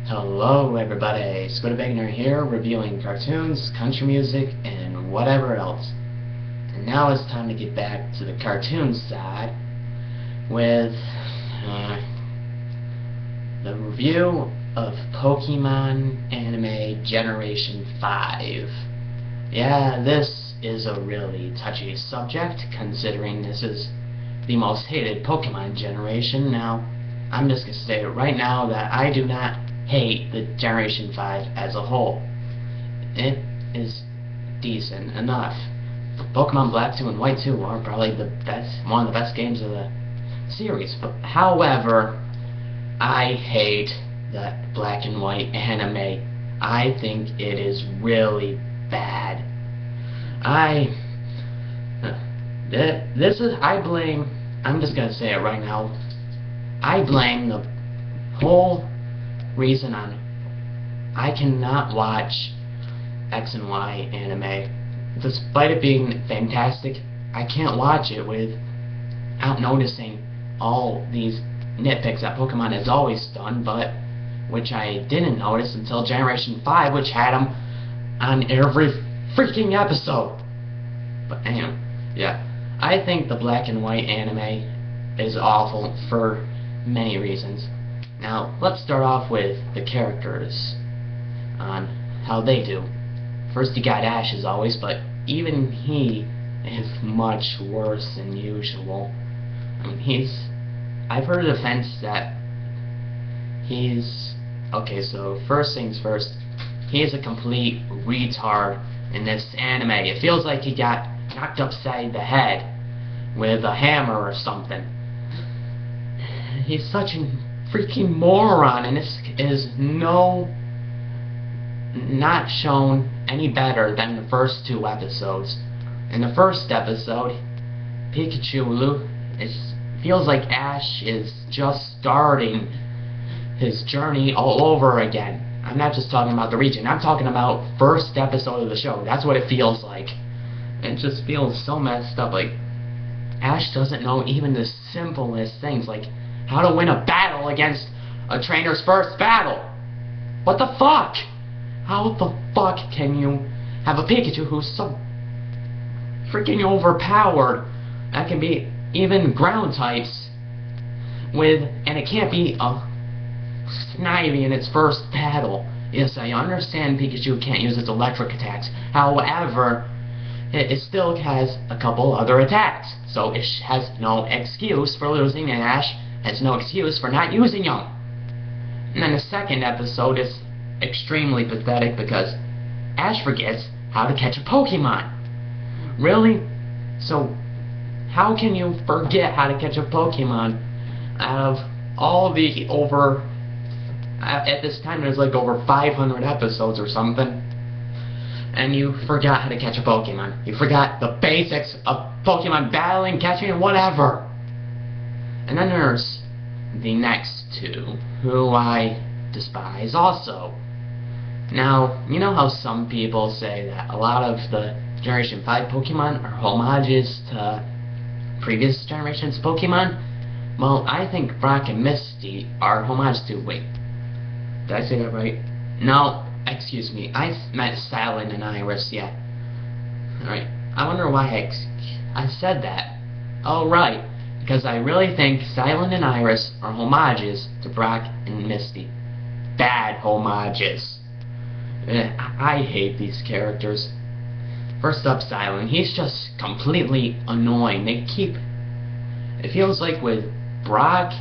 Hello everybody, Beginner here, reviewing cartoons, country music, and whatever else. And now it's time to get back to the cartoon side with the review of Pokemon Anime Generation 5. Yeah, this is a really touchy subject, considering this is the most hated Pokemon generation. Now, I'm just going to say it right now that I do not hate the Generation 5 as a whole. It is decent enough. Pokemon Black 2 and White 2 are probably one of the best games of the series. But however, I hate that Black and White anime. I think it is really bad. I'm just gonna say it right now. I blame the whole reason I cannot watch X and Y anime. Despite it being fantastic, I can't watch it without noticing all these nitpicks that Pokemon has always done, but which I didn't notice until Generation 5, which had them on every freaking episode. But anyway, yeah. I think the Black and White anime is awful for many reasons. Now, let's start off with the characters on how they do. First, you got Ash as always, but even he is much worse than usual. I mean, I've heard a defense that okay, so first things first, he's a complete retard in this anime. It feels like he got knocked upside the head with a hammer or something. He's such a freaking moron, and this is not shown any better than the first two episodes. In the first episode, Pikachu, it feels like Ash is just starting his journey all over again. I'm not just talking about the region, I'm talking about first episode of the show. That's what it feels like. It just feels so messed up. Like, Ash doesn't know even the simplest things, like how to win a battle against a trainer's first battle. What the fuck? How the fuck can you have a Pikachu who's so freaking overpowered that can be even ground types and it can't be a Snivy in its first battle? Yes, I understand Pikachu can't use its electric attacks. However, it still has a couple other attacks, so it has no excuse for losing, and Ash has no excuse for not using them. And then the second episode is extremely pathetic because Ash forgets how to catch a Pokemon. Really? So, how can you forget how to catch a Pokemon out of all the at this time there's like over 500 episodes or something, and you forgot how to catch a Pokemon. You forgot the basics of Pokemon battling, catching, and whatever. And then there's the next two, who I despise also. Now, you know how some people say that a lot of the Generation 5 Pokemon are homages to previous generations Pokemon? Well, I think Brock and Misty are homages to... Wait, did I say that right? No, excuse me, I meant Silent and Iris, yeah. Alright, I wonder why I said that. Oh, right, because I really think Silent and Iris are homages to Brock and Misty. Bad homages. I hate these characters. First up, Silent. He's just completely annoying. It feels like with Brock,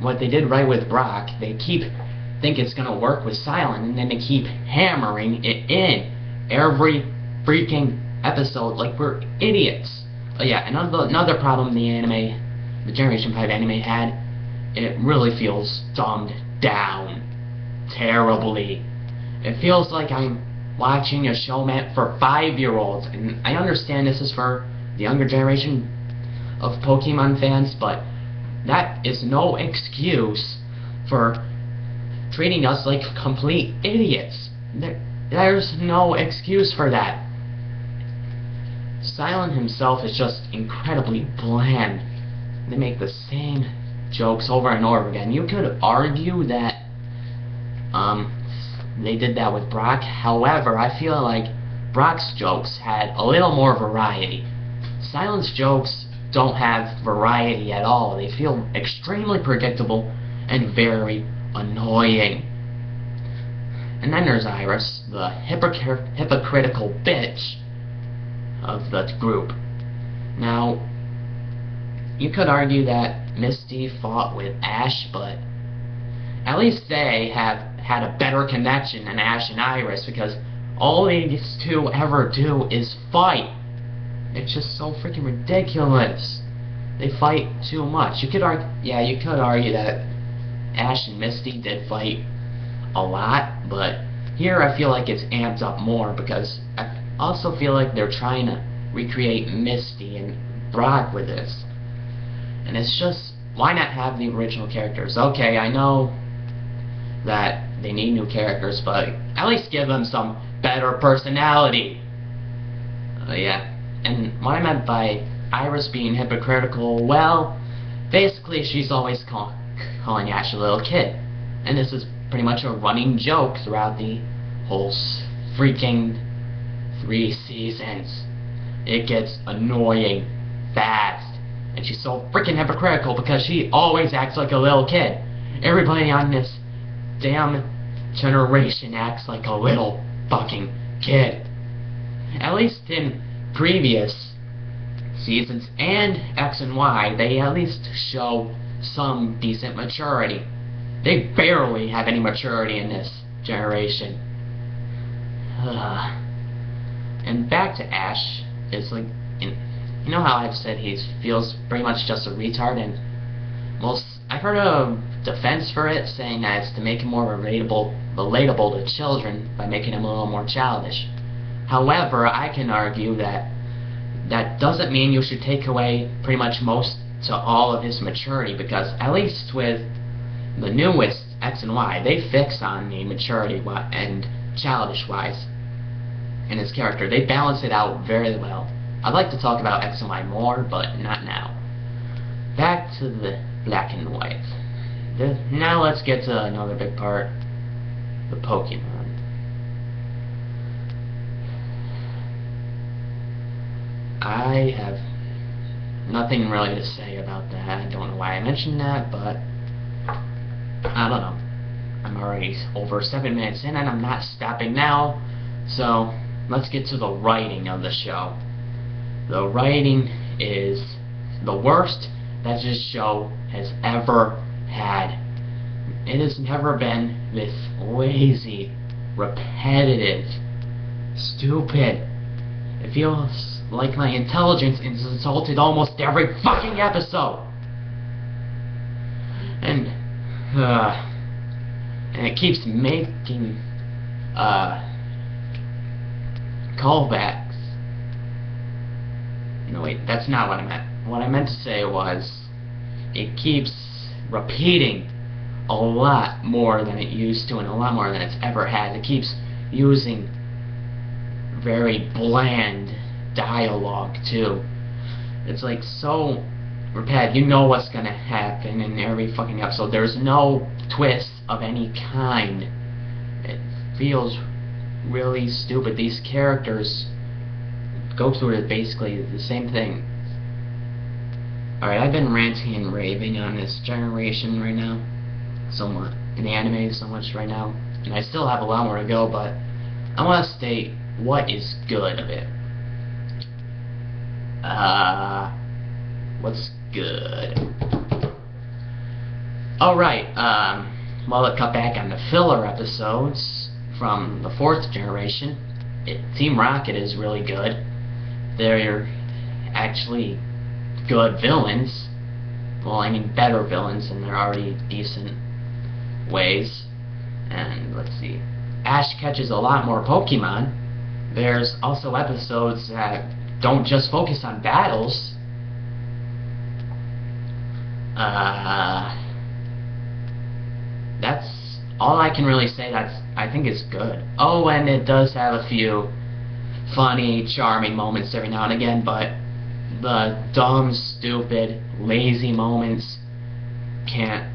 what they did right with Brock, they think it's gonna work with Silent, and then they keep hammering it in every freaking episode like we're idiots. Oh yeah, another problem the Generation 5 anime had, it really feels dumbed down terribly. It feels like I'm watching a show meant for 5-year-olds, and I understand this is for the younger generation of Pokemon fans, but that is no excuse for treating us like complete idiots. There's no excuse for that. Silent himself is just incredibly bland. They make the same jokes over and over again. You could argue that They did that with Brock. However, I feel like Brock's jokes had a little more variety. Silent's jokes don't have variety at all. They feel extremely predictable and very annoying. And then there's Iris, the hypocritical bitch of the group. Now, you could argue that Misty fought with Ash, but at least they have had a better connection than Ash and Iris, because all these two ever do is fight. It's just so freaking ridiculous. They fight too much. You could argue that Ash and Misty did fight a lot, but here I feel like it's amped up more, because I also feel like they're trying to recreate Misty and Brock with this. And it's just, why not have the original characters? Okay, I know that they need new characters, but at least give them some better personality. Yeah. And what I meant by Iris being hypocritical, well, basically she's always calling Ash a little kid. And this is pretty much a running joke throughout the whole freaking 3 seasons. It gets annoying fast. And she's so freaking hypocritical because she always acts like a little kid. Everybody on this damn generation acts like a little fucking kid. At least in previous seasons and X and Y, they at least show some decent maturity. They barely have any maturity in this generation. And back to Ash, it's like, you know how I've said he feels pretty much just a retard, and well, I've heard a defense for it, saying that it's to make him more relatable to children by making him a little more childish. However, I can argue that that doesn't mean you should take away pretty much most to all of his maturity, because at least with the newest X and Y, they fix on the maturity and childish wise in his character. They balance it out very well. I'd like to talk about X and Y more, but not now. Back to the black and white. Now let's get to another big part, the Pokémon. I have nothing really to say about that. I don't know why I mentioned that, but I don't know. I'm already over 7 minutes in and I'm not stopping now. So let's get to the writing of the show. The writing is the worst that this show has ever had. It has never been this lazy, repetitive, stupid. It feels like my intelligence is insulted almost every fucking episode. And it keeps making callbacks. No, wait, that's not what I meant. What I meant to say was, it keeps repeating a lot more than it used to, and a lot more than it's ever had. It keeps using very bland dialogue too. It's like so repetitive. You know what's gonna happen in every fucking episode. There's no twist of any kind. It feels really stupid. These characters go through basically the same thing. Alright, I've been ranting and raving on this generation right now. Somewhat. In the anime so much right now. And I still have a lot more to go, but I want to state what is good of it. What's good? Alright, well, to cut back on the filler episodes from the 4th generation, Team Rocket is really good. They're actually good villains. Well, I mean better villains, and they're already decent ways. And let's see, Ash catches a lot more Pokemon. There's also episodes that don't just focus on battles. That's all I can really say I think is good. Oh, and it does have a few funny, charming moments every now and again, but the dumb, stupid, lazy moments can't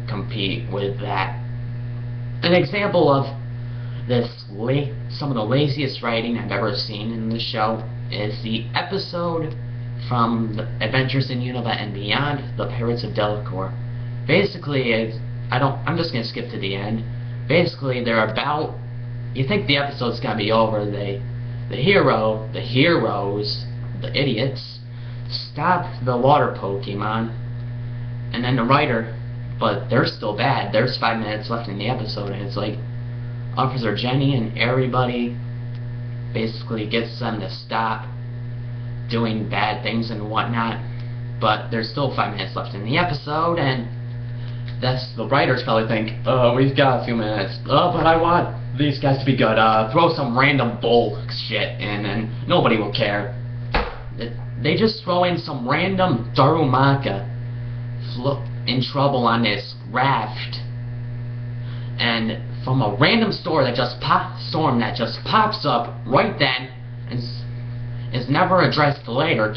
compete with that. An example of this some of the laziest writing I've ever seen in the show is the episode from the Adventures in Unova and Beyond, The Pirates of Delacour. Basically, I'm just gonna skip to the end. Basically, they're about, you think the episode's gonna be over, the heroes, the idiots, stop the water Pokemon, and then the writer, but they're still bad. There's 5 minutes left in the episode, and it's like Officer Jenny and everybody basically gets them to stop doing bad things and whatnot, but there's still 5 minutes left in the episode, and that's the writers probably think, oh, we've got a few minutes, oh, but I want these guys to be good, throw some random bullshit in and nobody will care. They just throw in some random Darumaka in trouble on this raft, and from a random storm that just pops up right then and is never addressed later.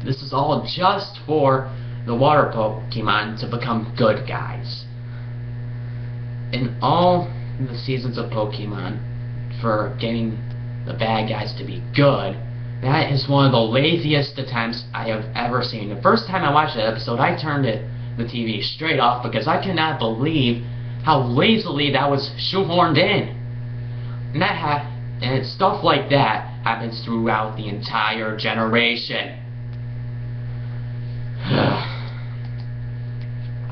This is all just for the water Pokemon to become good guys. In all the seasons of Pokemon, for getting the bad guys to be good, that is one of the laziest attempts I have ever seen. The first time I watched that episode, I turned the TV straight off because I could not believe how lazily that was shoehorned in. And stuff like that happens throughout the entire generation.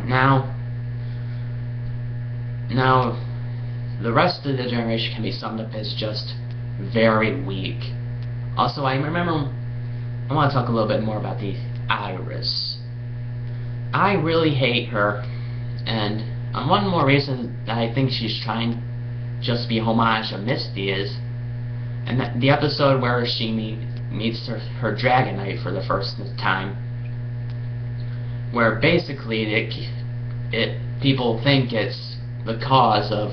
Now, the rest of the generation can be summed up as just very weak. Also, I want to talk a little bit more about the Iris. I really hate her, and one more reason that I think she's trying just be homage of Misty is, and the episode where she meets her Dragonite for the first time, where basically people think it's the cause of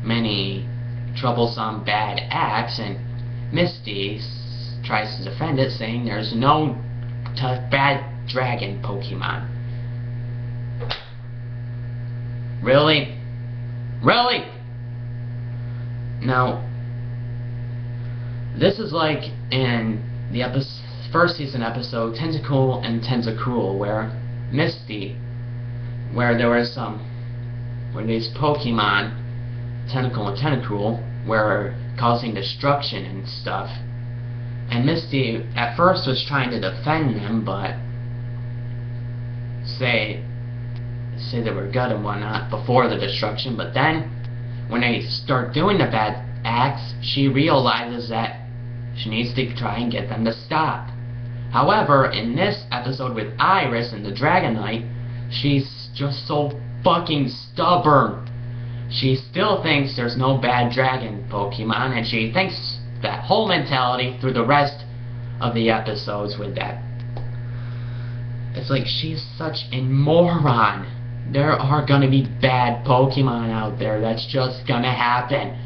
many troublesome bad acts, and Misty tries to defend it, saying there's no bad dragon Pokemon. Really? Really? Now, this is like in the first season episode Tentacool and Tentacruel, where Misty, where these Pokemon, Tentacool and Tentacruel, were causing destruction and stuff. And Misty at first was trying to defend them, but say they were good and whatnot before the destruction, but then when they start doing the bad acts, she realizes that she needs to try and get them to stop. However, in this episode with Iris and the Dragonite, she's just so fucking stubborn. She still thinks there's no bad dragon Pokemon, and she thinks that whole mentality through the rest of the episodes with that. It's like she's such a moron. There are gonna be bad Pokemon out there. That's just gonna happen.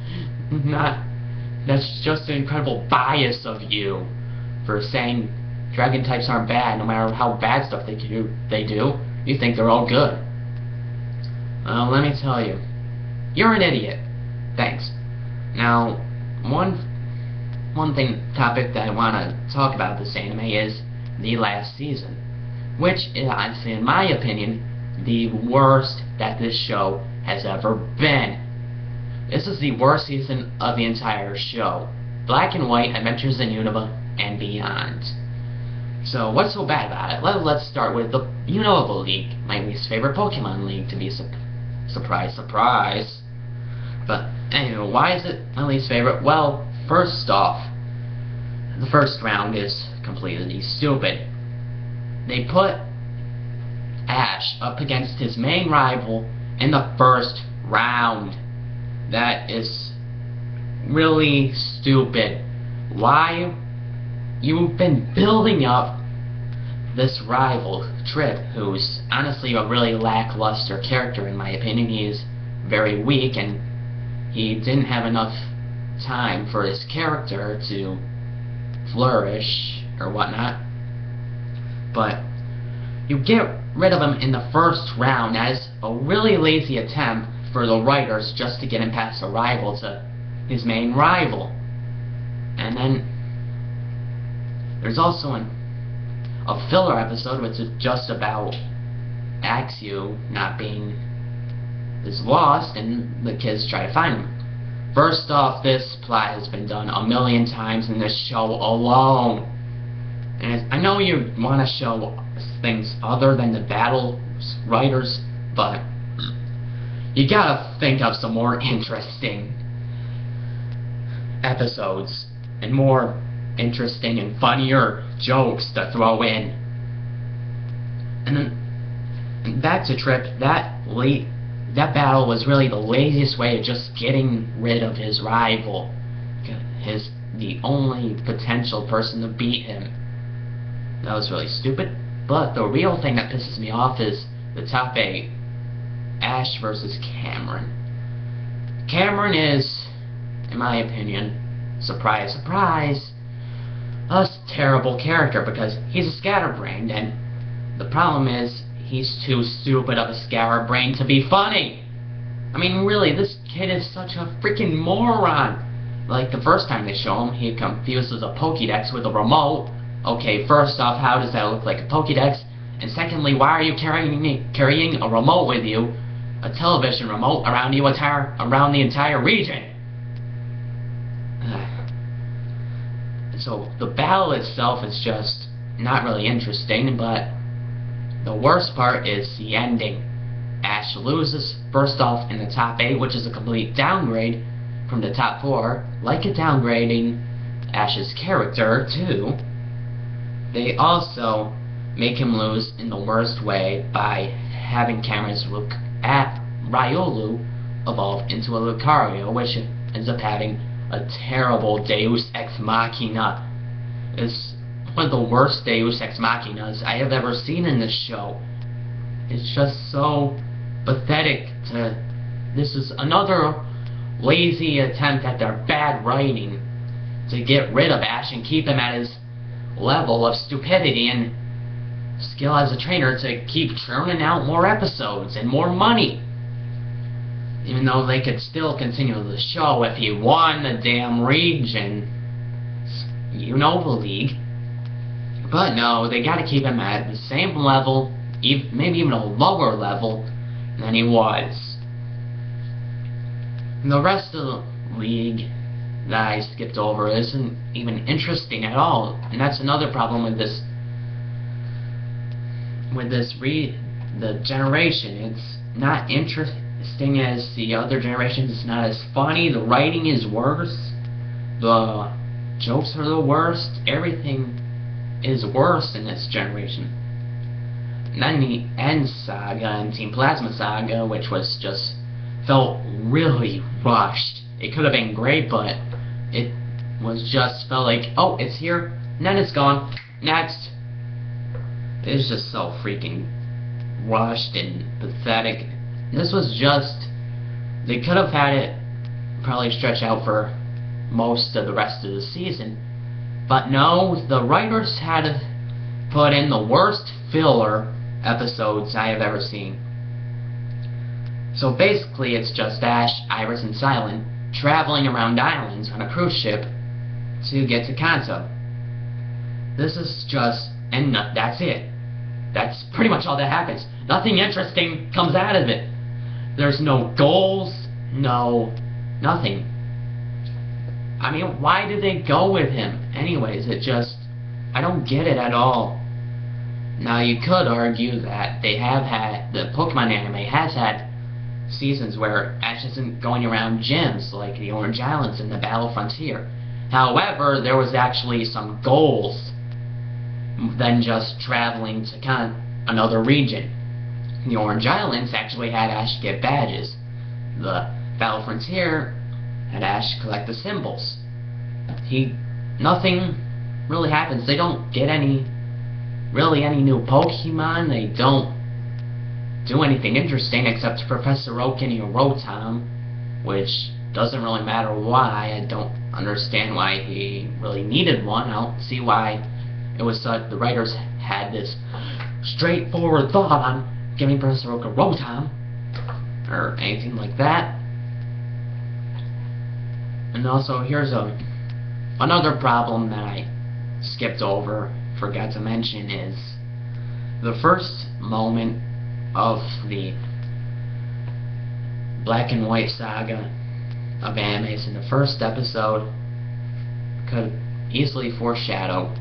That's just an incredible bias of you for saying dragon types aren't bad, no matter how bad stuff they do. You think they're all good. Well, let me tell you, you're an idiot. Thanks. Now, one topic that I want to talk about this anime is the last season, which is, honestly, in my opinion, the worst that this show has ever been. This is the worst season of the entire show. Black and White, Adventures in Unova, and Beyond. So, what's so bad about it? Let's start with the Unova League, my least favorite Pokemon League, to be surprise, surprise. But, anyway, why is it my least favorite? Well, first off, the first round is completely stupid. They put Ash up against his main rival in the first round. That is really stupid. Why? You've been building up this rival, Trip, who's honestly a really lackluster character in my opinion. He is very weak, and he didn't have enough time for his character to flourish or whatnot. But you get rid of him in the first round as a really lazy attempt for the writers just to get him past a rival to his main rival. And then there's also a filler episode which is just about Axio not being is lost and the kids try to find him. First off, this plot has been done a million times in this show alone. And I know you want to show things other than the battle writers, but you gotta think of some more interesting episodes and more interesting and funnier jokes to throw in. And then back to Trip, that battle was really the laziest way of just getting rid of his rival, the only potential person to beat him. That was really stupid. But the real thing that pisses me off is the top 8. Ash versus Cameron. Cameron is, in my opinion, surprise, surprise, a terrible character because he's a scatterbrained, and the problem is he's too stupid of a scatterbrain to be funny. I mean, really, this kid is such a freaking moron. Like, the first time they show him, he confuses a Pokédex with a remote. Okay, first off, how does that look like a Pokédex? And secondly, why are you carrying a remote with you, a television remote, around the entire region? So, the battle itself is just not really interesting, but the worst part is the ending. Ash loses, first off, in the top 8, which is a complete downgrade from the top 4, like a downgrading Ash's character, too. They also make him lose in the worst way by having cameras look at Riolu evolve into a Lucario, which ends up having a terrible Deus Ex Machina. It's one of the worst Deus Ex Machinas I have ever seen in this show. It's just so pathetic this is another lazy attempt at their bad writing to get rid of Ash and keep him at his level of stupidity and skill as a trainer to keep churning out more episodes and more money. Even though they could still continue the show if he won the damn region, you know, the league. But no, they gotta keep him at the same level, maybe even a lower level than he was. And the rest of the league that I skipped over isn't even interesting at all, and that's another problem with the generation. It's not interesting as the other generations. It's not as funny. The writing is worse. The jokes are the worst. Everything is worse in this generation. And then the End Saga and Team Plasma Saga, which was just felt really rushed. It could have been great, but it was just felt like, oh, it's here, and then it's gone. Next. It's just so freaking rushed and pathetic. This was just, they could have had it probably stretch out for most of the rest of the season, but no, the writers had to put in the worst filler episodes I have ever seen. So basically it's just Ash, Iris, and Silent traveling around islands on a cruise ship to get to Kanto. This is just, and that's it. That's pretty much all that happens. Nothing interesting comes out of it. There's no goals, nothing. I mean, why did they go with him? Anyways, I don't get it at all. Now, you could argue that they have had, the Pokemon anime has had seasons where Ash isn't going around gyms like the Orange Islands and the Battle Frontier. However, there was actually some goals than just traveling to another region. The Orange Islands actually had Ash get badges. The Battle Frontier had Ash collect the symbols. Nothing really happens. They don't get any new Pokemon. They don't do anything interesting except Professor Oak and Rotom, which doesn't really matter why. I don't understand why he really needed one. I don't see why it was the writers had this straightforward thought on giving Professor Oak a Rotom. or anything like that. And also, here's another problem that I skipped over, forgot to mention, is the first moment of the black and white saga of animes in the first episode could easily foreshadow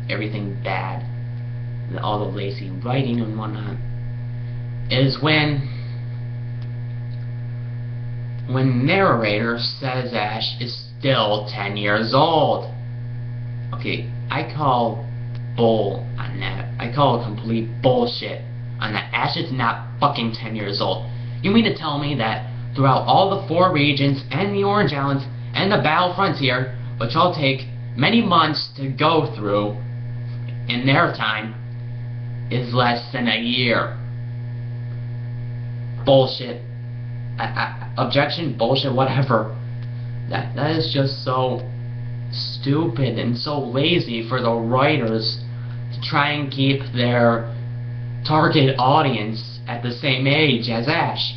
everything bad, all the lazy writing and whatnot, is when narrator says Ash is still 10 years old. Okay, I call bull on that. I call complete bullshit on that. Ash is not fucking 10 years old. You mean to tell me that throughout all the 4 regions and the Orange Islands and the Battle Frontier, which all take many months to go through in their time, is less than a year? Bullshit. Objection, bullshit, whatever. That is just so stupid and so lazy for the writers to try and keep their target audience at the same age as Ash.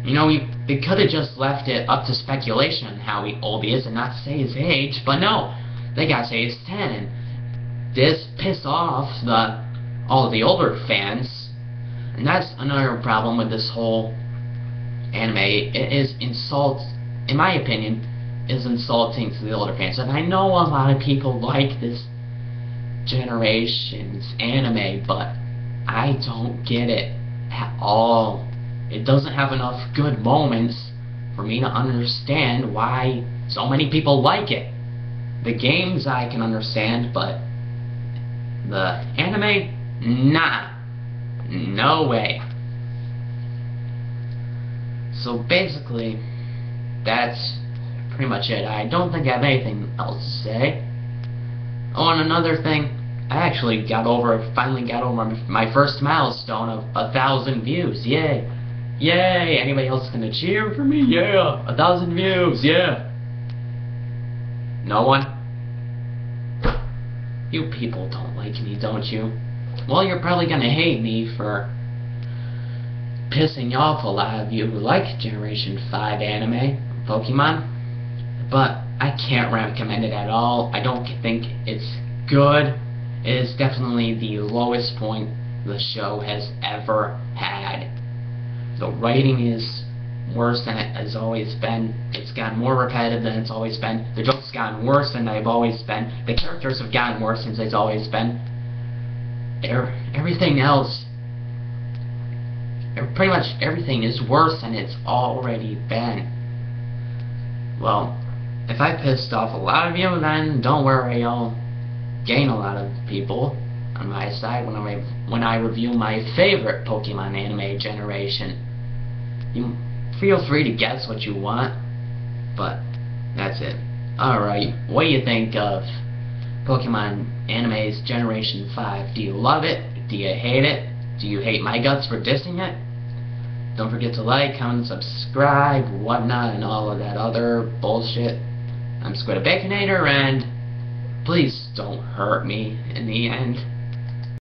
You know, they could have just left it up to speculation on how old he is and not say his age, but no, they gotta say he's 10, and this pissed off all of the older fans, and that's another problem with this whole anime. It is in my opinion, is insulting to the older fans, and I know a lot of people like this generation's anime, but I don't get it at all. It doesn't have enough good moments for me to understand why so many people like it. The games I can understand, but the anime, nah. No way. So basically, that's pretty much it. I don't think I have anything else to say. Oh, and another thing, I actually finally got over my first milestone of 1,000 views. Yay! Yay! Anybody else gonna cheer for me? Yeah! 1,000 views, yeah! No one? You people don't like me, don't you? Well, you're probably gonna hate me for pissing off a lot of you who like Generation 5 anime, Pokemon, but I can't recommend it at all. I don't think it's good. It is definitely the lowest point the show has ever had. The writing is worse than it has always been. It's gotten more repetitive than it's always been. The jokes have gotten worse than they've always been. The characters have gotten worse than they've always been. Everything else, pretty much everything is worse than it's already been. Well, if I pissed off a lot of you, then don't worry, I'll gain a lot of people on my side when I review my favorite Pokemon anime generation. You feel free to guess what you want, but that's it. Alright, what do you think of Pokemon anime's Generation 5? Do you love it? Do you hate it? Do you hate my guts for dissing it? Don't forget to like, comment, subscribe, whatnot, and all of that other bullshit. I'm Squid Baconator, and please don't hurt me in the end.